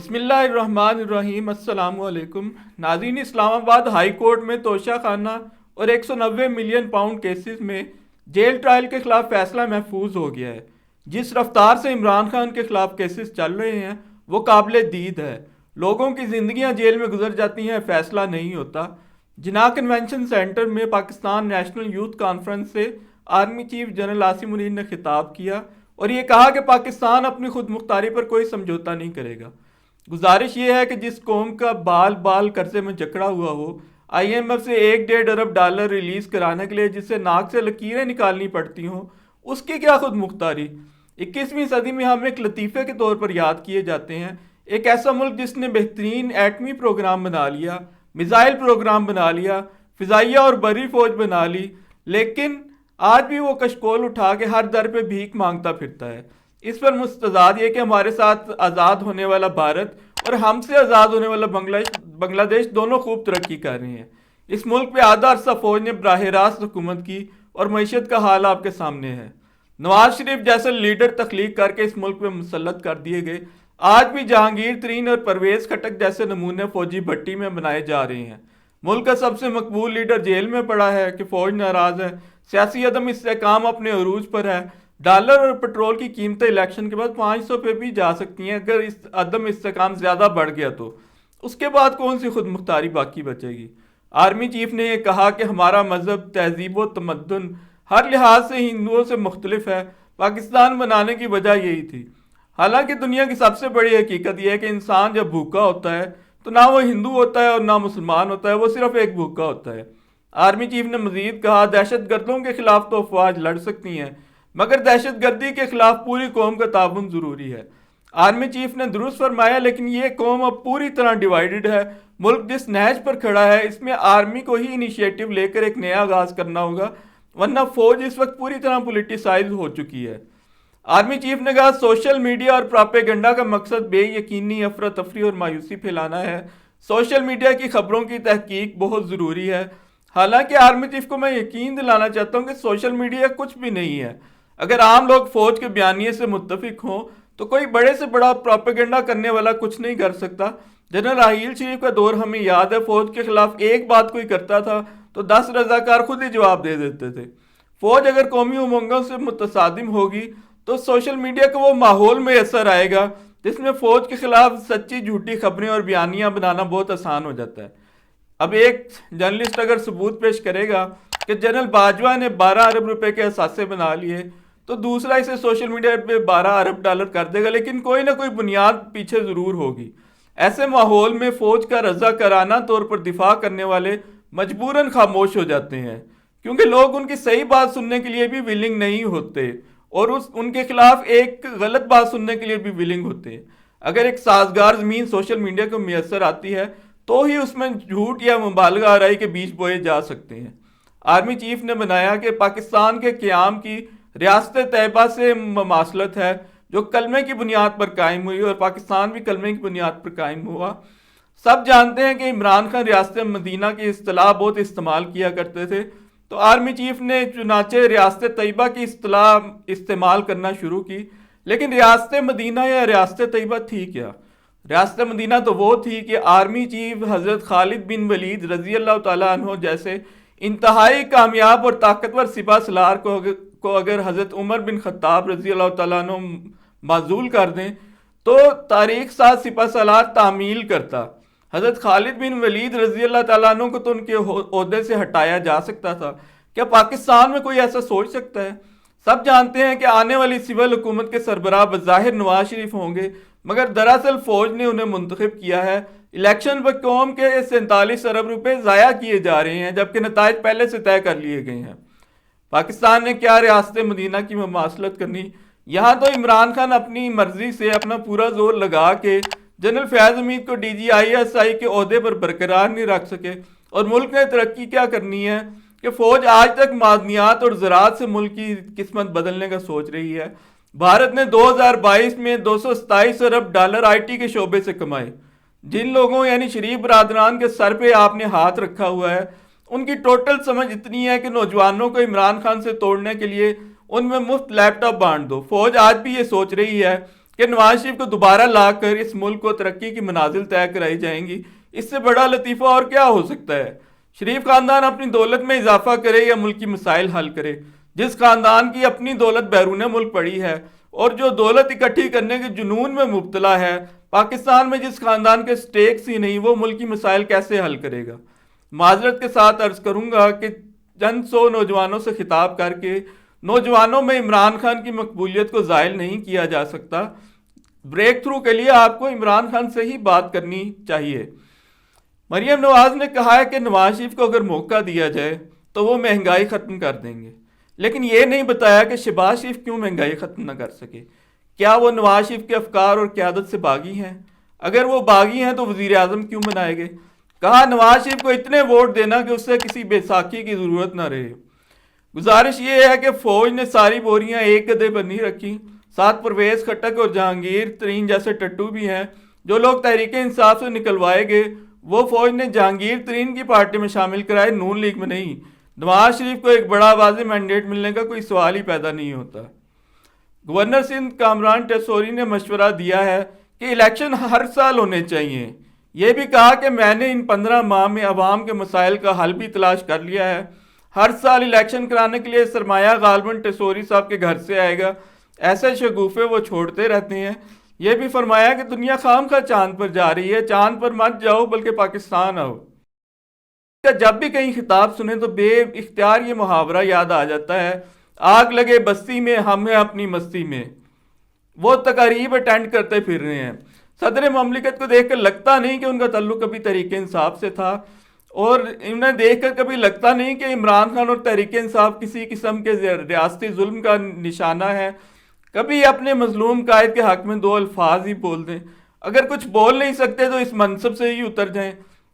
بسم اللہ الرحمن الرحیم۔ السلام علیکم ناظرین، اسلام آباد ہائی کورٹ میں توشہ خانہ اور 190 ملین پاؤنڈ کیسز میں جیل ٹرائل کے خلاف فیصلہ محفوظ ہو گیا ہے۔ جس رفتار سے عمران خان کے خلاف کیسز چل رہے ہیں وہ قابل دید ہے۔ لوگوں کی زندگیاں جیل میں گزر جاتی ہیں، فیصلہ نہیں ہوتا۔ جناح کنونشن سینٹر میں پاکستان نیشنل یوتھ کانفرنس سے army chief general Asim Munir نے خطاب کیا اور یہ کہا کہ پاکستان اپنی خود مختاری پر کوئی سمجھوتا نہیں کرے گا۔ گزارش یہ ہے کہ جس قوم کا بال بال قرضے میں جکڑا ہوا ہو، آئی ایم ایف سے 1.5 ارب ڈالر ریلیز کرانے کے لیے جس سے ناک سے لکیریں نکالنی پڑتی ہوں، اس کی کیا خود مختاری۔ 21ویں صدی میں ہم ایک لطیفے کے طور پر یاد کیے جاتے ہیں، ایک ایسا ملک جس نے بہترین ایٹمی پروگرام بنا لیا، میزائل پروگرام بنا لیا، فضائیہ اور بری فوج بنا لی، لیکن آج بھی وہ کشکول اٹھا کے ہر در پہ بھیک مانگتا پھرتا ہے۔ اس پر مستضاد یہ کہ ہمارے ساتھ آزاد ہونے والا بھارت اور ہم سے آزاد ہونے والا بنگلہ دیش دونوں خوب ترقی کر رہے ہیں۔ اس ملک پہ آدھا عرصہ فوج نے براہ راست حکومت کی اور معیشت کا حال آپ کے سامنے ہے۔ نواز شریف جیسے لیڈر تخلیق کر کے اس ملک پہ مسلط کر دیے گئے، آج بھی جہانگیر ترین اور پرویز خٹک جیسے نمونے فوجی بھٹی میں بنائے جا رہے ہیں۔ ملک کا سب سے مقبول لیڈر جیل میں پڑا ہے کہ فوج ناراض ہے، سیاسی عدم استحکام اپنے عروج پر ہے۔ ڈالر اور پٹرول کی قیمتیں الیکشن کے بعد 500 پہ بھی جا سکتی ہیں اگر اس عدم استحکام زیادہ بڑھ گیا تو اس کے بعد کون سی خود مختاری باقی بچے گی۔ آرمی چیف نے یہ کہا کہ ہمارا مذہب، تہذیب و تمدن ہر لحاظ سے ہندوؤں سے مختلف ہے، پاکستان بنانے کی وجہ یہی تھی۔ حالانکہ دنیا کی سب سے بڑی حقیقت یہ ہے کہ انسان جب بھوکا ہوتا ہے تو نہ وہ ہندو ہوتا ہے اور نہ مسلمان ہوتا ہے، وہ صرف ایک بھوکا ہوتا ہے۔ آرمی چیف نے مزید کہا، دہشت گردوں کے خلاف تو افواج لڑ سکتی ہیں مگر دہشت گردی کے خلاف پوری قوم کا تعاون ضروری ہے۔ آرمی چیف نے درست فرمایا، لیکن یہ قوم اب پوری طرح ڈیوائیڈڈ ہے۔ ملک جس نہج پر کھڑا ہے اس میں آرمی کو ہی انیشیٹو لے کر ایک نیا آغاز کرنا ہوگا، ورنہ فوج اس وقت پوری طرح پولیٹیسائز ہو چکی ہے۔ آرمی چیف نے کہا، سوشل میڈیا اور پراپیگنڈا کا مقصد بے یقینی، افراتفری اور مایوسی پھیلانا ہے۔ سوشل میڈیا کی خبروں کی تحقیق بہت ضروری ہے۔ حالانکہ آرمی چیف کو میں یقین دلانا چاہتا ہوں کہ سوشل میڈیا کچھ بھی نہیں ہے۔ اگر عام لوگ فوج کے بیانیے سے متفق ہوں تو کوئی بڑے سے بڑا پراپیگنڈا کرنے والا کچھ نہیں کر سکتا۔ جنرل راحیل شریف کا دور ہمیں یاد ہے، فوج کے خلاف ایک بات کوئی کرتا تھا تو 10 رضاکار خود ہی جواب دے دیتے تھے۔ فوج اگر قومی امنگوں سے متصادم ہوگی تو سوشل میڈیا کا وہ ماحول میسر آئے گا جس میں فوج کے خلاف سچی جھوٹی خبریں اور بیانیاں بنانا بہت آسان ہو جاتا ہے۔ اب ایک جرنلسٹ اگر ثبوت پیش کرے گا کہ جنرل باجوہ نے 12 ارب روپے کے اثاثے بنا لیے تو دوسرا اسے سوشل میڈیا پہ 12 ارب ڈالر کر دے گا، لیکن کوئی نہ کوئی بنیاد پیچھے ضرور ہوگی۔ ایسے ماحول میں فوج کا رضاکارانہ طور پر دفاع کرنے والے مجبوراً خاموش ہو جاتے ہیں، کیونکہ لوگ ان کی صحیح بات سننے کے لیے بھی ولنگ نہیں ہوتے اور ان کے خلاف ایک غلط بات سننے کے لیے بھی ولنگ ہوتے ہیں۔ اگر ایک سازگار زمین سوشل میڈیا کو میسر آتی ہے تو ہی اس میں جھوٹ یا مبالغہ آرائی کے بیج بوئے جا سکتے ہیں۔ آرمی چیف نے بنایا کہ پاکستان کے قیام کی ریاست طیبہ سے مماثلت ہے جو کلمے کی بنیاد پر قائم ہوئی، اور پاکستان بھی کلمے کی بنیاد پر قائم ہوا۔ سب جانتے ہیں کہ عمران خان ریاست مدینہ کی اصطلاح بہت استعمال کیا کرتے تھے، تو آرمی چیف نے چنانچہ ریاست طیبہ کی اصطلاح استعمال کرنا شروع کی۔ لیکن ریاست مدینہ یا ریاست طیبہ تھی کیا؟ ریاست مدینہ تو وہ تھی کہ آرمی چیف حضرت خالد بن ولید رضی اللہ تعالیٰ عنہ جیسے انتہائی کامیاب اور طاقتور سپہ سالار کو اگر حضرت عمر بن خطاب رضی اللہ تعالیٰ عنہ معزول کر دیں تو تاریخ ساز سپہ سالار تعمیل کرتا۔ حضرت خالد بن ولید رضی اللہ تعالیٰ عنہ کو تو ان کے عہدے سے ہٹایا جا سکتا تھا۔ کیا پاکستان میں کوئی ایسا سوچ سکتا ہے؟ سب جانتے ہیں کہ آنے والی سول حکومت کے سربراہ بظاہر نواز شریف ہوں گے، مگر دراصل فوج نے انہیں منتخب کیا ہے۔ الیکشن پر قوم کے 47 ارب روپے ضائع کیے جا رہے ہیں جبکہ نتائج پہلے سے طے کر لیے گئے ہیں۔ پاکستان نے کیا ریاست مدینہ کی مماثلت کرنی؟ یہاں تو عمران خان اپنی مرضی سے اپنا پورا زور لگا کے جنرل فیاض حمید کو DGISI کے عہدے پر برقرار نہیں رکھ سکے، اور ملک نے ترقی کیا کرنی ہے کہ فوج آج تک معدنیات اور زراعت سے ملک کی قسمت بدلنے کا سوچ رہی ہے۔ بھارت نے 2022 میں 227 ارب ڈالر IT کے شعبے سے کمائے۔ جن لوگوں یعنی شریف برادران کے سر پہ آپ نے ہاتھ رکھا ہوا ہے، ان کی ٹوٹل سمجھ اتنی ہے کہ نوجوانوں کو عمران خان سے توڑنے کے لیے ان میں مفت لیپ ٹاپ بانٹ دو۔ فوج آج بھی یہ سوچ رہی ہے کہ نواز شریف کو دوبارہ لا کر اس ملک کو ترقی کی منازل طے کرائی جائیں گی، اس سے بڑا لطیفہ اور کیا ہو سکتا ہے؟ شریف خاندان اپنی دولت میں اضافہ کرے یا ملکی مسائل حل کرے، جس خاندان کی اپنی دولت بیرون ملک پڑی ہے اور جو دولت اکٹھی کرنے کے جنون میں مبتلا ہے، پاکستان میں جس خاندان کے سٹیکس ہی نہیں، وہ ملکی مسائل کیسے حل کرے گا؟ معذرت کے ساتھ عرض کروں گا کہ چند سو نوجوانوں سے خطاب کر کے نوجوانوں میں عمران خان کی مقبولیت کو زائل نہیں کیا جا سکتا۔ بریک تھرو کے لیے آپ کو عمران خان سے ہی بات کرنی چاہیے۔ مریم نواز نے کہا ہے کہ نواز شریف کو اگر موقع دیا جائے تو وہ مہنگائی ختم کر دیں گے، لیکن یہ نہیں بتایا کہ شہباز شریف کیوں مہنگائی ختم نہ کر سکے۔ کیا وہ نواز شریف کے افکار اور قیادت سے باغی ہیں؟ اگر وہ باغی ہیں تو وزیر اعظم کیوں بنائے گئے؟ کہا نواز شریف کو اتنے ووٹ دینا کہ اس سے کسی بیساکھی کی ضرورت نہ رہے۔ گزارش یہ ہے کہ فوج نے ساری بوریاں ایک گدے پر نہیں رکھی، ساتھ پرویز خٹک اور جہانگیر ترین جیسے ٹٹو بھی ہیں۔ جو لوگ تحریک انصاف سے نکلوائے گئے وہ فوج نے جہانگیر ترین کی پارٹی میں شامل کرائے، نون لیگ میں نہیں۔ نواز شریف کو ایک بڑا واضح مینڈیٹ ملنے کا کوئی سوال ہی پیدا نہیں ہوتا۔ گورنر سندھ کامران ٹیسوری نے مشورہ دیا ہے کہ الیکشن ہر سال ہونے چاہیے۔ یہ بھی کہا کہ میں نے ان 15 ماہ میں عوام کے مسائل کا حل بھی تلاش کر لیا ہے۔ ہر سال الیکشن کرانے کے لیے سرمایہ غالباً ٹیسوری صاحب کے گھر سے آئے گا، ایسے شگوفے وہ چھوڑتے رہتے ہیں۔ یہ بھی فرمایا کہ دنیا خام خواہ چاند پر جا رہی ہے، چاند پر مت جاؤ بلکہ پاکستان آؤ۔ جب بھی کہیں خطاب سنیں تو بے اختیار یہ محاورہ یاد آ جاتا ہے، آگ لگے بستی میں ہم ہیں اپنی مستی میں۔ وہ تقاریب اٹینڈ کرتے پھر رہے ہیں۔ صدر مملکت کو دیکھ کر لگتا نہیں کہ ان کا تعلق کبھی تحریک انصاف سے تھا، اور انہیں دیکھ کر کبھی لگتا نہیں کہ عمران خان اور تحریک انصاف کسی قسم کے ریاستی ظلم کا نشانہ ہے۔ کبھی اپنے مظلوم قائد کے حق میں 2 الفاظ ہی بول دیں، اگر کچھ بول نہیں سکتے تو اس منصب سے ہی اتر جائیں۔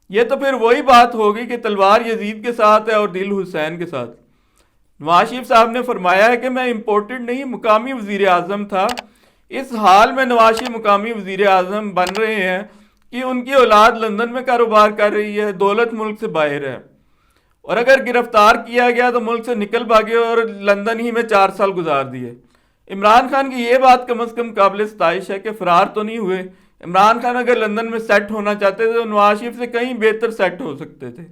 یہ تو پھر وہی بات ہوگی کہ تلوار یزید کے ساتھ ہے اور دل حسین کے ساتھ۔ نواز شریف صاحب نے فرمایا ہے کہ میں امپورٹڈ نہیں مقامی وزیر اعظم تھا۔ اس حال میں نواز شریف مقامی وزیر اعظم بن رہے ہیں کہ ان کی اولاد لندن میں کاروبار کر رہی ہے، دولت ملک سے باہر ہے، اور اگر گرفتار کیا گیا تو ملک سے نکل بھاگے اور لندن ہی میں 4 سال گزار دیے۔ عمران خان کی یہ بات کم از کم قابل ستائش ہے کہ فرار تو نہیں ہوئے۔ عمران خان اگر لندن میں سیٹ ہونا چاہتے تھے تو نواز شریف سے کہیں بہتر سیٹ ہو سکتے تھے۔